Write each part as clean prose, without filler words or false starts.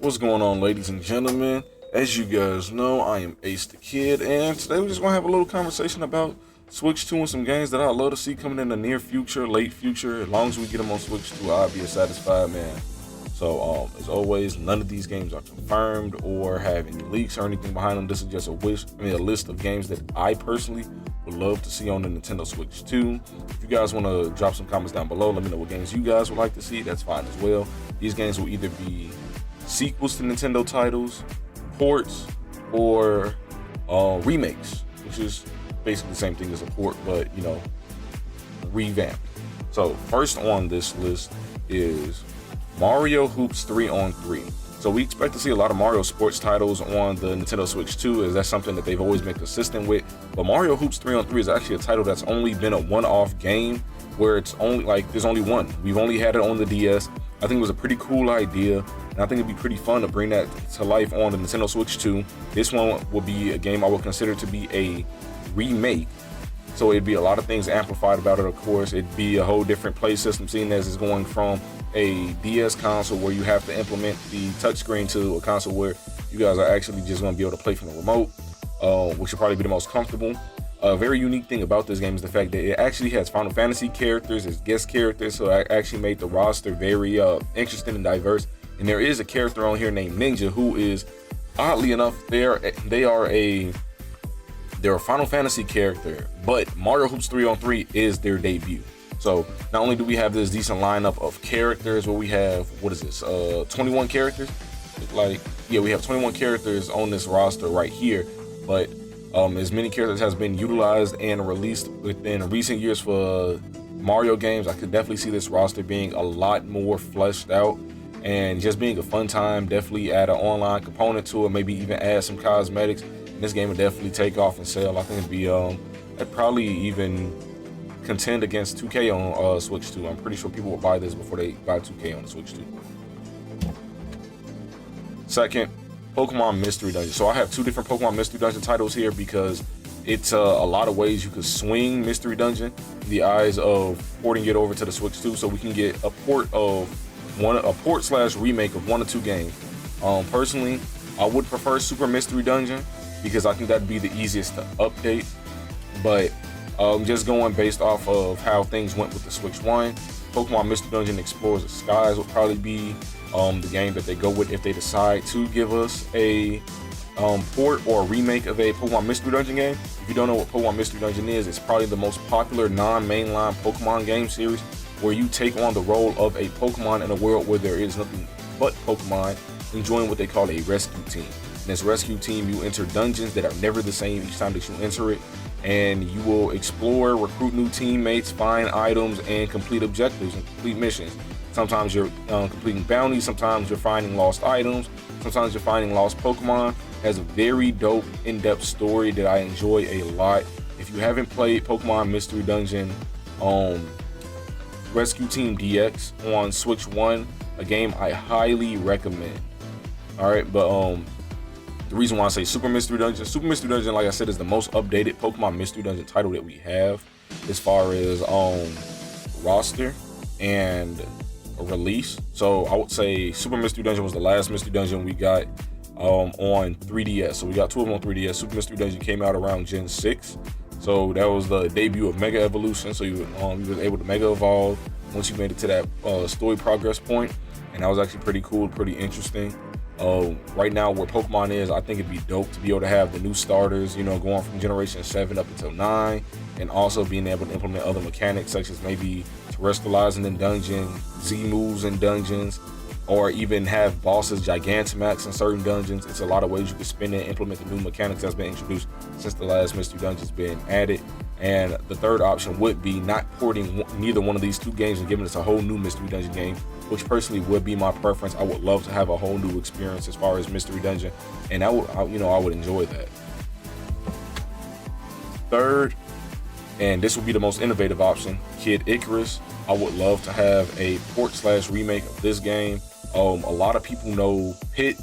What's going on, ladies and gentlemen? As you guys know, I am Ace the Kid, and today we're just gonna have a little conversation about Switch 2 and some games that I'd love to see coming in the near future, late future. As long as we get them on Switch 2, I'll be a satisfied man. So, as always, none of these games are confirmed or have any leaks or anything behind them. This is just a list of games that I personally would love to see on the Nintendo Switch 2. If you guys want to drop some comments down below, let me know what games you guys would like to see. That's fine as well. These games will either be sequels to Nintendo titles, ports, or remakes, which is basically the same thing as a port, but revamped. So first on this list is Mario Hoops 3-on-3. So we expect to see a lot of Mario sports titles on the Nintendo Switch 2, as that's something that they've always been consistent with. But Mario Hoops 3-on-3 is actually a title that's only been a one-off game, where it's only there's only one. We've only had it on the DS. I think it was a pretty cool idea, and I think it'd be pretty fun to bring that to life on the Nintendo Switch 2. This one will be a game I would consider to be a remake. So it'd be a lot of things amplified about it, of course. It'd be a whole different play system, seeing as it's going from a DS console where you have to implement the touchscreen to a console where you guys are actually just going to be able to play from the remote, which will probably be the most comfortable. A very unique thing about this game is the fact that it actually has Final Fantasy characters as guest characters, so I actually made the roster very interesting and diverse. And there is a character on here named Ninja, who is, oddly enough, they're a Final Fantasy character, but Mario Hoops 3-on-3 is their debut. So not only do we have this decent lineup of characters, where we have, 21 characters? We have 21 characters on this roster right here, but as many characters has been utilized and released within recent years for Mario games, I could definitely see this roster being a lot more fleshed out and just being a fun time. Definitely add an online component to it, maybe even add some cosmetics. And this game would definitely take off and sell. I think it'd be I'd probably even contend against 2K on Switch 2. I'm pretty sure people will buy this before they buy 2K on the Switch 2. Second, Pokemon Mystery Dungeon. So I have two different Pokemon Mystery Dungeon titles here because it's a lot of ways you could swing Mystery Dungeon in the eyes of porting it over to the Switch 2, so we can get a port/remake of one or two games. Personally, I would prefer Super Mystery Dungeon because I think that'd be the easiest to update. But just going based off of how things went with the Switch 1, Pokemon Mystery Dungeon Explorers of Skies will probably be the game that they go with if they decide to give us a port or a remake of a Pokemon Mystery Dungeon game. If you don't know what Pokemon Mystery Dungeon is, it's probably the most popular non-mainline Pokemon game series, where you take on the role of a Pokemon in a world where there is nothing but Pokemon, enjoying what they call a rescue team. In this rescue team, you enter dungeons that are never the same each time that you enter it, and you will explore, recruit new teammates, find items, and complete objectives and complete missions. Sometimes you're completing bounties, sometimes you're finding lost items, sometimes you're finding lost Pokemon. It has a very dope, in-depth story that I enjoy a lot. If you haven't played Pokemon Mystery Dungeon Rescue Team DX on Switch 1, a game I highly recommend. Alright, but the reason why I say Super Mystery Dungeon, like I said, is the most updated Pokemon Mystery Dungeon title that we have as far as roster and release. So I would say Super Mystery Dungeon was the last Mystery Dungeon we got on 3DS. So we got two of them on 3DS. Super Mystery Dungeon came out around Gen 6. So that was the debut of Mega Evolution. So you was able to Mega Evolve once you made it to that story progress point. And that was actually pretty cool, pretty interesting. Right now where Pokemon is, I think it'd be dope to be able to have the new starters, going from Generation 7 up until 9, and also being able to implement other mechanics such as maybe terrestrializing in dungeons, Z-moves in dungeons, or even have bosses Gigantamax in certain dungeons. It's a lot of ways you can spin it and implement the new mechanics that's been introduced since the last Mystery Dungeon's been added. And the third option would be not porting neither one of these two games and giving us a whole new Mystery Dungeon game, which personally would be my preference. I would love to have a whole new experience as far as Mystery Dungeon, and I would enjoy that. Third, and this would be the most innovative option, Kid Icarus. I would love to have a port/remake of this game. A lot of people know Pit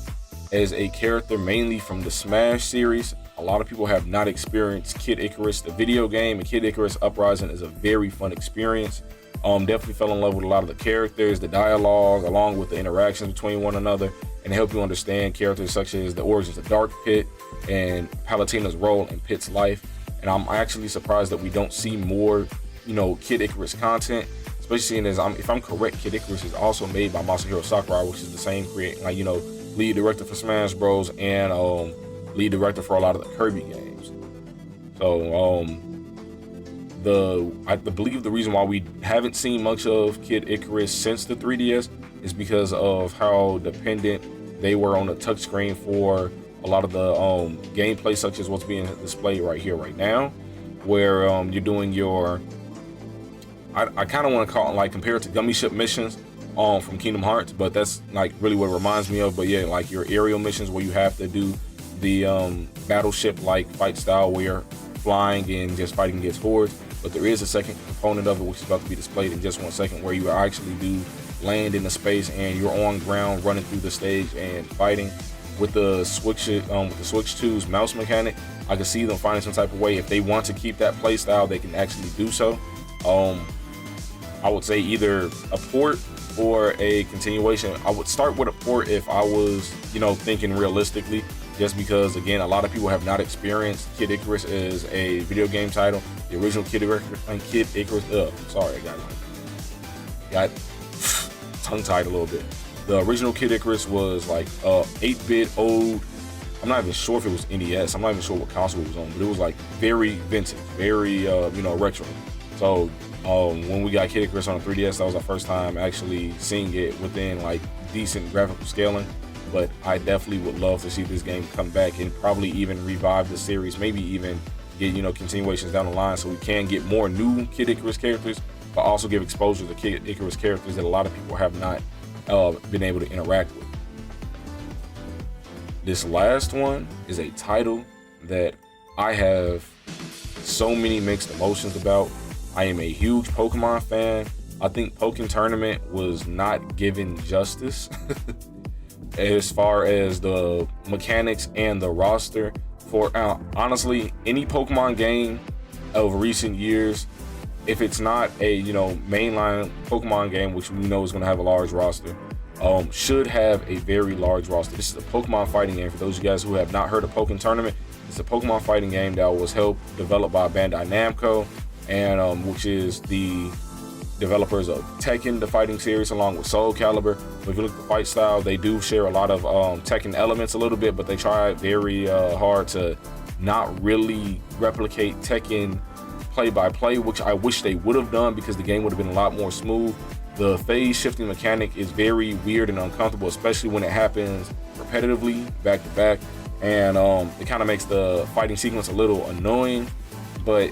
as a character mainly from the Smash series. a lot of people have not experienced Kid Icarus, the video game, and Kid Icarus Uprising is a very fun experience. Definitely fell in love with a lot of the characters, the dialogue, along with the interactions between one another, and help you understand characters such as the origins of Dark Pit and Palutena's role in Pit's life. And I'm actually surprised that we don't see more, Kid Icarus content, especially seeing as if I'm correct, Kid Icarus is also made by Masahiro Sakurai, which is the same lead director for Smash Bros. And lead director for a lot of the Kirby games. So I believe the reason why we haven't seen much of Kid Icarus since the 3DS is because of how dependent they were on the touchscreen for a lot of the gameplay, such as what's being displayed right here, right now, where you're doing your, I kind of want to call it like compare it to Gummy Ship missions from Kingdom Hearts, but that's like really what it reminds me of. But yeah, like your aerial missions where you have to do the battleship like fight style where you're flying and just fighting against hordes. But there is a second component of it, which is about to be displayed in just 1 second, where you actually do land in the space and you're on ground running through the stage and fighting. With the Switch 2's mouse mechanic, I can see them finding some type of way. If they want to keep that play style, they can actually do so. I would say either a port or a continuation. I would start with a port if I was, thinking realistically, just because, again, a lot of people have not experienced Kid Icarus as a video game title. The original Kid Icarus, sorry, I got tongue-tied a little bit. The original Kid Icarus was like 8-bit old. I'm not even sure if it was NES. I'm not even sure what console it was on, but it was like very vintage, very retro. So when we got Kid Icarus on the 3DS, that was our first time actually seeing it within like decent graphical scaling. But I definitely would love to see this game come back and probably even revive the series, maybe even get continuations down the line, so we can get more new Kid Icarus characters, but also give exposure to Kid Icarus characters that a lot of people have not been able to interact with. This last one is a title that I have so many mixed emotions about. I am a huge Pokemon fan. I think Pokken Tournament was not given justice as far as the mechanics and the roster. For honestly, any Pokemon game of recent years, if it's not a mainline Pokemon game, which we know is going to have a large roster, should have a very large roster. This is a Pokemon fighting game. For those of you guys who have not heard of Pokken Tournament, it's a Pokemon fighting game that was developed by Bandai Namco, and which is the developers of Tekken, the fighting series, along with Soul Calibur. But if you look at the fight style, they do share a lot of Tekken elements a little bit, but they try very hard to not really replicate Tekken play-by-play, which I wish they would have done, because the game would have been a lot more smooth. The phase shifting mechanic is very weird and uncomfortable, especially when it happens repetitively back to back, and it kind of makes the fighting sequence a little annoying. But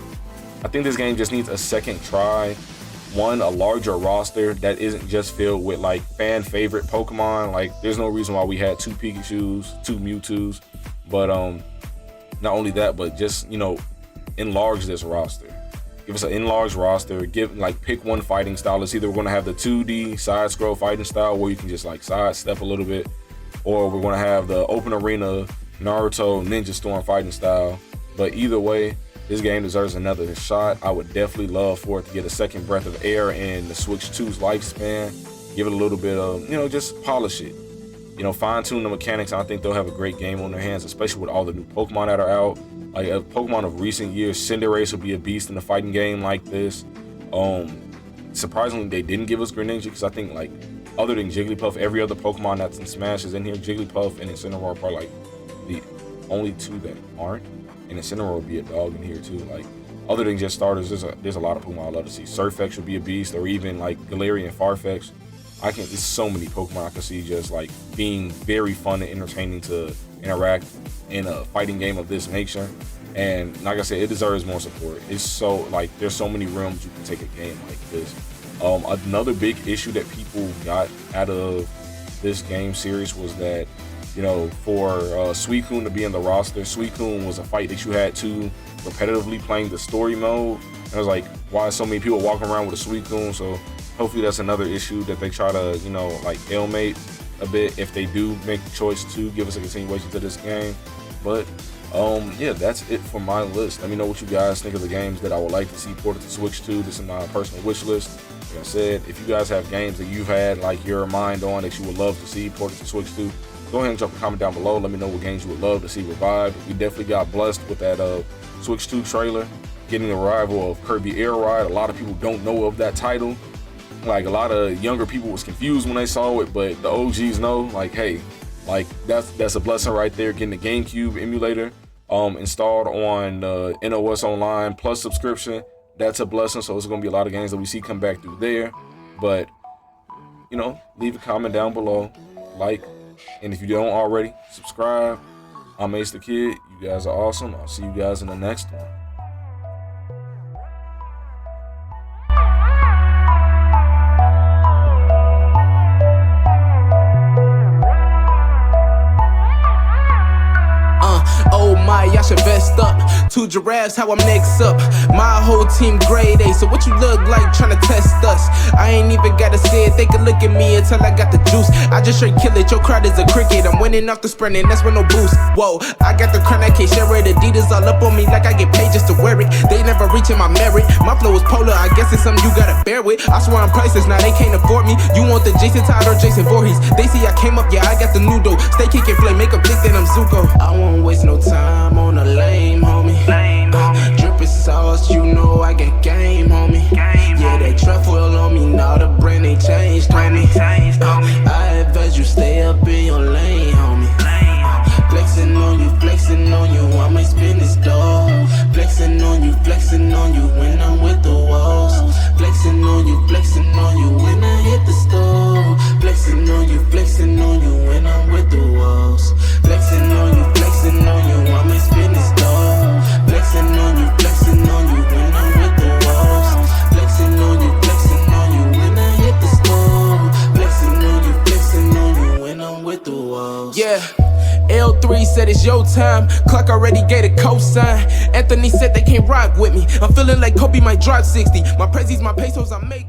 I think this game just needs a second try. One, a larger roster that isn't just filled with like fan favorite Pokemon. Like, there's no reason why we had 2 Pikachus, 2 Mewtwo's, but not only that, but just enlarge this roster. Give us an enlarged roster. Pick one fighting style. It's either we're going to have the 2D side scroll fighting style where you can just like sidestep a little bit, or we're going to have the open arena Naruto Ninja Storm fighting style. But either way, this game deserves another shot. I would definitely love for it to get a second breath of air in the Switch 2's lifespan. Give it a little bit of, just polish it. Fine tune the mechanics. I think they'll have a great game on their hands, especially with all the new Pokemon that are out. Like a Pokemon of recent years, Cinderace will be a beast in a fighting game like this. Surprisingly, they didn't give us Greninja, because I think like other than Jigglypuff, every other Pokemon that's in Smash is in here. Jigglypuff and Incineroar are probably like the only 2 that aren't. And Incineroar would be a dog in here too. Like, other than just starters, there's a lot of Pokemon I love to see. Surfetch would be a beast, or even like Galarian Farfetch. There's so many Pokemon I can see just like being very fun and entertaining to interact in a fighting game of this nature. And like I said, it deserves more support. It's so like there's so many realms you can take a game like this. Another big issue that people got out of this game series was that, for Suicune to be in the roster, Suicune was a fight that you had to repetitively playing the story mode. And I was like, why so many people walking around with a Suicune? So hopefully that's another issue that they try to, ailmate a bit if they do make the choice to give us a continuation to this game. But Yeah, that's it for my list. Let me know what you guys think of the games that I would like to see ported to Switch 2. This is my personal wish list. Like I said, if you guys have games that you've had like your mind on that you would love to see ported to Switch 2, go ahead and drop a comment down below. Let me know what games you would love to see revived. We definitely got blessed with that Switch 2 trailer, getting the arrival of Kirby Air Ride. A lot of people don't know of that title. Like, a lot of younger people was confused when they saw it, but the OGs know, like, hey, like, that's a blessing right there, getting the GameCube emulator installed on NOS Online Plus subscription. That's a blessing. So it's gonna be a lot of games that we see come back through there. But, you know, leave a comment down below, like, and if you don't already, subscribe. I'm Ace the Kid. You guys are awesome. I'll see you guys in the next one. Oh my, y'all should vest up. 2 giraffes, how I'm next up. My whole team grade A, so what you look like tryna test us? I ain't even gotta say it, they can look at me until I got the juice. I just straight kill it, your crowd is a cricket. I'm winning off the sprint and that's with no boost. Whoa, I got the crown, I can't share it. Adidas all up on me like I get paid just to wear it. They never reaching my merit. My flow is polar, I guess it's something you gotta bear with. I swear I'm priceless, now they can't afford me. You want the Jason Todd or Jason Voorhees? They see I came up, yeah, I got the new dough. Stay kicking flame, make them think that I'm Zuko. I won't waste no time on a lame homie. Drippin' sauce, you know I get game, homie. Yeah, that truffle on me, now the brand ain't changed, homie. I advise you stay up in your lane, homie. Flexing on you, I might spin this dough. Flexing on you when I'm with the walls. Flexing on you when I hit the store. Flexing on you when I'm with the walls. Flexing on you, I might spin this dough. Flexing on you when I'm with the walls. Flexing on you when I hit the store. Flexing on you when I'm with the walls. Yeah. L3 said it's your time. Clock already gave a cosign. Anthony said they can't rock with me. I'm feeling like Kobe might drop 60. My prezzies, my pesos, I make